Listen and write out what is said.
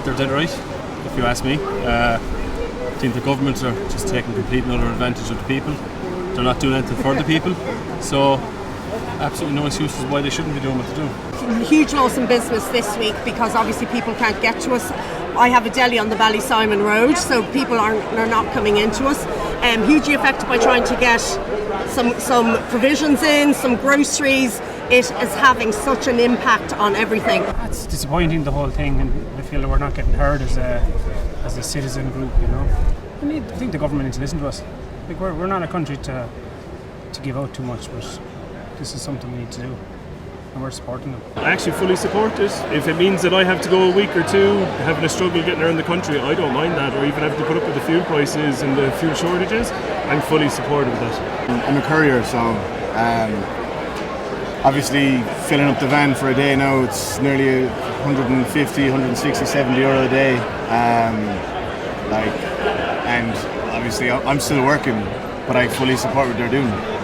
they're dead right, if you ask me. I think the government are just taking complete and utter advantage of the people. They're not doing anything for the people. So absolutely no excuses why they shouldn't be doing what they're doing. Huge loss in business this week because obviously people can't get to us. I have a deli on the Ballysimon Road, so people are not coming into us. Hugely affected by trying to get some provisions in, some groceries. It is having such an impact on everything. It's disappointing, the whole thing, and I feel that we're not getting heard as a citizen group, you know. I think the government needs to listen to us. Like we're not a country to give out too much, but this is something we need to do, and we're supporting them. I actually fully support it. If it means that I have to go a week or two having a struggle getting around the country, I don't mind that, or even having to put up with the fuel prices and the fuel shortages, I'm fully supportive of that. I'm a courier, so obviously filling up the van for a day now, it's nearly 150, 160, 70 euro a day. And obviously I'm still working, but I fully support what they're doing.